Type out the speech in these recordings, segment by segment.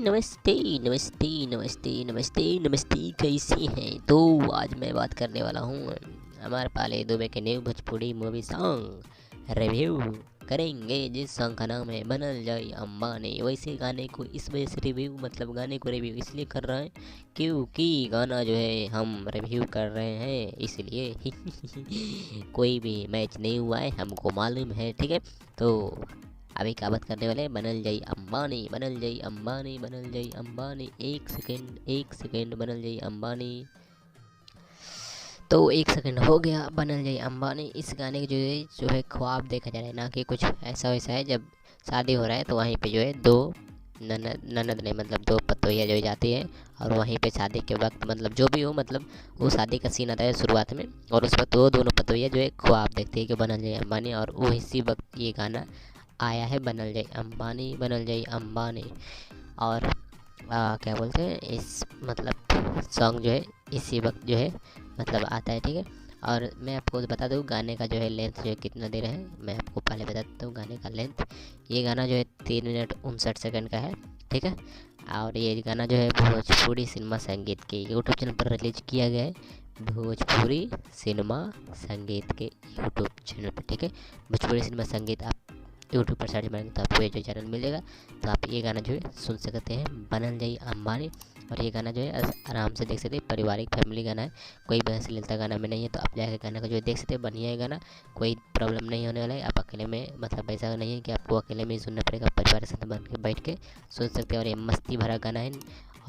नमस्ते नमस्ते नमस्ते नमस्ते नमस्ते, कैसी हैं। तो आज मैं बात करने वाला हूँ हमारे पाले दुबे के new Bhojpuri movie song review करेंगे, जिस सॉन्ग का नाम है बनल जाए अंबानी। वैसे गाने को इस वजह से रिव्यू गाने को रिव्यू इसलिए कर रहे हैं क्योंकि गाना जो है हम रिव्यू कर रहे हैं, इसलिए कोई भी मैच नहीं हुआ है, हमको मालूम है, ठीक है। तो अभी क्या बात करने वाले हैं, बनल जाई अंबानी, बनल जाई अंबानी, बनल जाई अंबानी। एक सेकेंड बनल जाई अंबानी। तो एक सेकंड हो गया, बनल जाई अंबानी। इस गाने के जो है ख्वाब देखा जा रहा है, ना कि कुछ ऐसा वैसा है। जब शादी हो रहा है तो वहीं पे जो है दो ननद नहीं, मतलब दो पतोहिया जो जाती है, और वहीं पे शादी के वक्त मतलब जो भी हो, मतलब वो शादी का सीन आता है शुरुआत में, और उस वक्त वो दोनों पतोहिया जो है ख्वाब देखती है कि बनल जाए अंबानी, और वो इसी वक्त ये गाना आया है, बनल जाई अंबानी, बनल जाई अंबानी। और क्या बोलते हैं, इस मतलब सॉन्ग जो है इसी वक्त जो है मतलब आता है, ठीक है। और मैं आपको बता दूँ गाने का जो है लेंथ जो है कितना देर है, मैं आपको पहले बता देता हूँ गाने का लेंथ। ये गाना जो है 3 मिनट 59 सेकंड का है, ठीक है। और ये गाना जो है भोजपुरी सिनेमा संगीत के यूट्यूब चैनल पर रिलीज किया गया है, भोजपुरी सिनेमा संगीत के यूट्यूब चैनल पर, ठीक है। भोजपुरी सिनेमा संगीत आप यूट्यूब पर सर्च मारेंगे तो आपको ये जो चैनल मिलेगा, तो आप ये गाना जो है सुन सकते हैं, बनल जाई अंबानी। और ये गाना जो है आराम से देख सकते हैं, पारिवारिक फैमिली गाना है, कोई बहस लेता गाना में नहीं है। तो आप जाकर गाना को जो है देख सकते हैं, बढ़िया है गाना, कोई प्रॉब्लम नहीं होने वाला है। आप अकेले में मतलब ऐसा नहीं है कि आपको अकेले में ही सुनना पड़ेगा, परिवार के साथ बन के बैठ के सुन सकते हैं। और ये मस्ती भरा गाना है,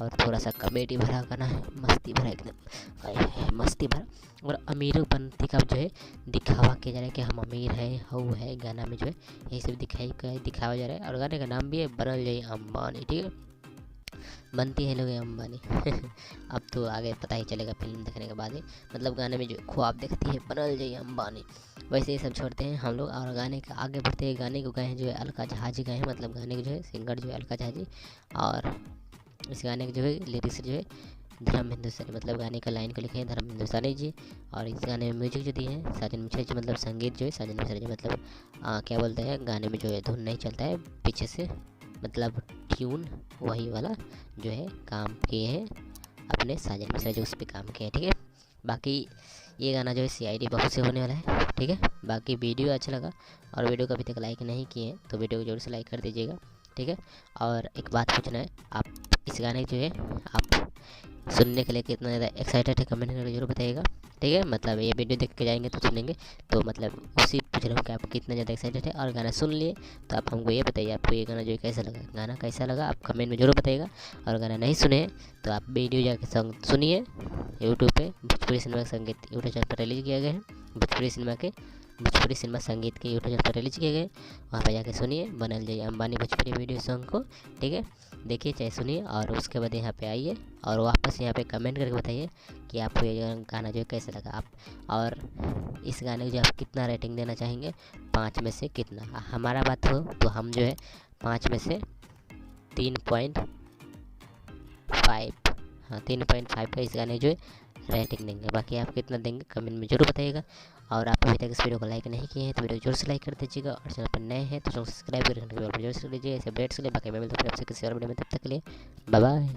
और थोड़ा सा कॉमेडी भरा गाना है, मस्ती भरा एकदम, हाय हाय मस्ती भरा। और अमीरोपंती का जो है दिखावा किया जा रहा है कि हम अमीर हैं, हऊ है गाना में जो है यही सब दिखावा जा रहा है। और गाने का नाम भी है बनल जाई अंबानी, ठीक है। बनती है लोग अंबानी अब तो आगे पता ही चलेगा फिल्म देखने के बाद ही, मतलब गाने में जो ख्वाब देखती है बनल जाई अंबानी। वैसे ये सब छोड़ते हैं हम लोग और गाने का आगे बढ़ते हैं। गाने को गाए हैं जो है अलका जहाजी गाए हैं, मतलब गाने को जो है सिंगर जो है अलका जहाजी। और इस गाने के जो है लिरिक्स जो है धर्म हिंदुस्तानी, मतलब गाने का लाइन को लिखे हैं धर्म हिंदुस्तानी जी। और इस गाने में म्यूजिक जो दिए हैं साजन मिश्रा जी, मतलब संगीत जो है साजन मिश्रा जी, मतलब क्या बोलते हैं, गाने में जो है धुन नहीं चलता है पीछे से, मतलब ट्यून वही वाला जो है काम किए हैं अपने साजन मिश्रा जो उस पर काम किए हैं, ठीक है। बाकी ये गाना जो है CID बहुत से होने वाला है, ठीक है। बाकी वीडियो अच्छा लगा और वीडियो को अभी तक लाइक नहीं किए हैं तो वीडियो को जरूर से लाइक कर दीजिएगा, ठीक है। और एक बात पूछना है, आप इस गाने जो है आप सुनने के लिए कितना ज़्यादा एक्साइटेड है, कमेंट करके जरूर बताइएगा, ठीक है। मतलब ये वीडियो देख के जाएंगे तो सुनेंगे, तो मतलब उसी पूछ रहा हूँ कि आप कितना ज़्यादा एक्साइटेड है। और गाना सुन लिए तो आप हमको ये बताइए आपको ये गाना जो है कैसा लगा, गाना कैसा लगा आप कमेंट में जरूर बताइएगा। और गाना नहीं सुने तो आप वीडियो जाके सॉन्ग सुनिए यूट्यूब पे, भोजपुरी सिनेमा संगीत यूट्यूब चैनल पर रिलीज किया गया है, भोजपुरी सिनेमा संगीत के यूट्यूब चैनल पर रिलीज किए गए, वहाँ पर जाके सुनिए बनल जाइए अंबानी भोजपुरी वीडियो सॉन्ग को, ठीक है। देखिए चाहे सुनिए और उसके बाद यहाँ पे आइए और वापस यहाँ पे कमेंट करके बताइए कि आपको ये गाना जो है कैसा लगा आप, और इस गाने को जो आप कितना रेटिंग देना चाहेंगे, 5 में से कितना। हमारा बात हो तो हम जो है 5 में से 3.5, हाँ 3.5 का इस गाने जो है रेटिंग देंगे। बाकी आप कितना देंगे कमेंट में जरूर बताइएगा। और आप अभी तक इस वीडियो को लाइक नहीं किए हैं तो वीडियो जरूर से लाइक कर दीजिएगा, और चैनल पर नए हैं तो चैनल सब्सक्राइब करके जरूर से लीजिए, ऐसे अपडेट्स के लिए। बाकी मैं मिलता हूँ आपसे किसी और वीडियो में, तब तक के लिए बाय बाय।